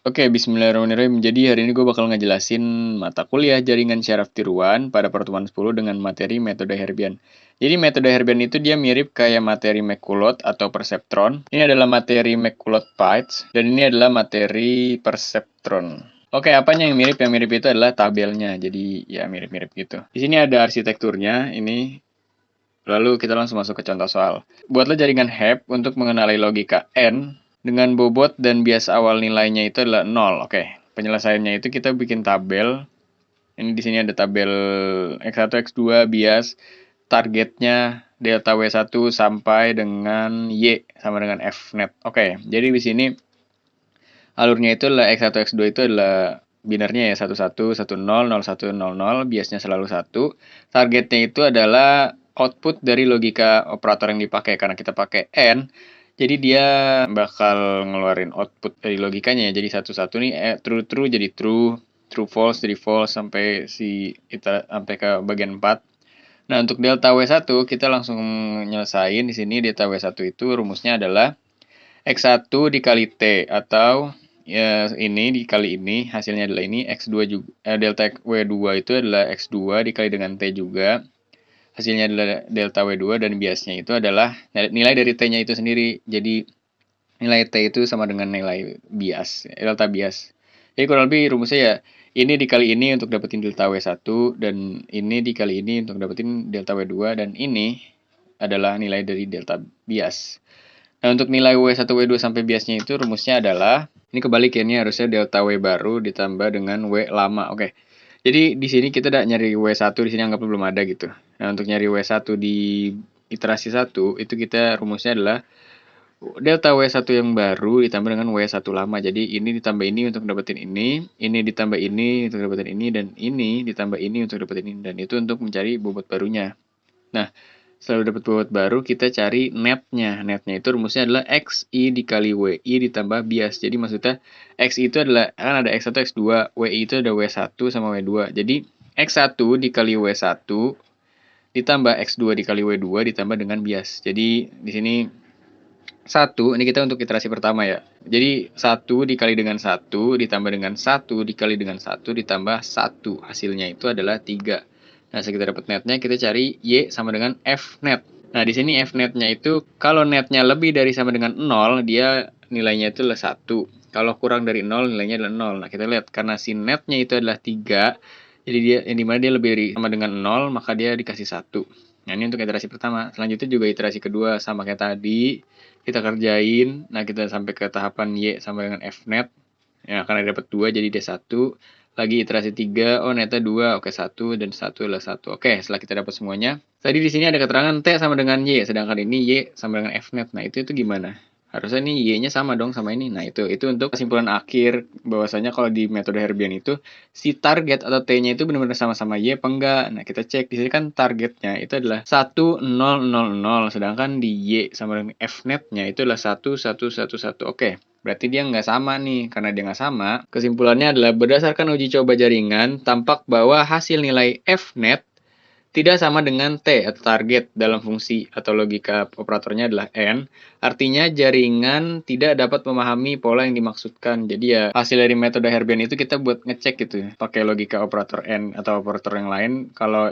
Oke, bismillahirrahmanirrahim. Jadi hari ini gue bakal ngejelasin mata kuliah jaringan syaraf tiruan pada pertemuan 10 dengan materi metode Herbian. Jadi metode Herbian itu dia mirip kayak materi McCulloch atau perseptron. Ini adalah materi McCulloch-Pietz dan ini adalah materi perseptron. Oke, apanya yang mirip? Yang mirip itu adalah tabelnya. Jadi ya mirip-mirip gitu. Di sini ada arsitekturnya. Ini lalu kita langsung masuk ke contoh soal. Buatlah jaringan Hebb untuk mengenali logika N dengan bobot dan bias awal nilainya itu adalah 0. Oke, penyelesaiannya itu kita bikin tabel. Ini di sini ada tabel X1, X2, bias, targetnya delta W1 sampai dengan Y sama dengan F net. Oke, jadi di sini alurnya itu adalah X1, X2 itu adalah binernya ya 11, 10, 01, 00, biasnya selalu 1. Targetnya itu adalah output dari logika operator yang dipakai karena kita pakai N. Jadi dia bakal ngeluarin output dari logikanya ya. Jadi 11 nih true true jadi true, true false jadi false sampai sampai ke bagian 4. Nah, untuk delta W1 kita langsung nyelesain di sini. Delta W1 itu rumusnya adalah X1 dikali T atau ya ini dikali ini, hasilnya adalah ini X2 juga, delta W2 itu adalah X2 dikali dengan T juga, hasilnya adalah delta W2 dan biasnya itu adalah nilai dari T-nya itu sendiri. Jadi nilai T itu sama dengan nilai bias, delta bias. Jadi kurang lebih rumusnya ya ini dikali ini untuk dapetin delta W1 dan ini dikali ini untuk dapetin delta W2 dan ini adalah nilai dari delta bias. Nah, untuk nilai W1, W2 sampai biasnya itu rumusnya adalah, ini kebalik ya, ini harusnya delta W baru ditambah dengan W lama. Oke. Jadi di sini kita udah nyari W1, di sini anggap belum ada gitu. Nah, untuk nyari W1 di iterasi 1, itu kita rumusnya adalah delta W1 yang baru ditambah dengan W1 lama. Jadi ini ditambah ini untuk dapetin ini ditambah ini untuk dapetin ini, dan ini ditambah ini untuk dapetin ini. Dan itu untuk mencari bobot barunya. Nah, setelah dapat bobot baru, kita cari netnya. Netnya itu rumusnya adalah XI dikali WI ditambah bias. Jadi maksudnya XI itu adalah, kan ada X1, X2, WI itu ada W1 sama W2. Jadi X1 dikali W1 ditambah X2 dikali W2 ditambah dengan bias. Jadi di sini 1, ini kita untuk iterasi pertama ya. Jadi 1 dikali dengan 1 ditambah dengan 1 dikali dengan 1 ditambah 1. Hasilnya itu adalah 3. Nah, sekitar dapat netnya, kita cari Y sama dengan F net. Nah, di sini F netnya itu kalau netnya lebih dari sama dengan 0, dia nilainya itu adalah 1. Kalau kurang dari 0, nilainya adalah 0. Nah, kita lihat karena si netnya itu adalah 3, jadi dia yang dimana dia lebih dari sama dengan 0, maka dia dikasih 1. Nah, ini untuk iterasi pertama. Selanjutnya juga iterasi kedua sama kayak tadi. Kita kerjain, nah kita sampai ke tahapan Y sama dengan F net. Ya, karena dapat 2 jadi D1. Lagi iterasi 3, oh netnya 2, oke 1 dan 1 adalah 1. Oke, setelah kita dapat semuanya. Tadi di sini ada keterangan T sama dengan Y, sedangkan ini Y sama dengan F net. Nah, itu gimana? Harusnya nih Y-nya sama dong sama ini. Nah, itu untuk kesimpulan akhir bahwasanya kalau di metode Herbian itu si target atau T-nya itu benar-benar sama-sama Y apa enggak. Nah, kita cek di sini kan targetnya itu adalah 1000, sedangkan di Y sama dengan F net-nya itu adalah 1111. Oke, berarti dia nggak sama nih. Karena dia nggak sama, kesimpulannya adalah berdasarkan uji coba jaringan, tampak bahwa hasil nilai F net tidak sama dengan T atau target dalam fungsi atau logika operatornya adalah N. Artinya jaringan tidak dapat memahami pola yang dimaksudkan. Jadi ya hasil dari metode Herbian itu kita buat ngecek gitu ya. Pakai logika operator N atau operator yang lain. Kalau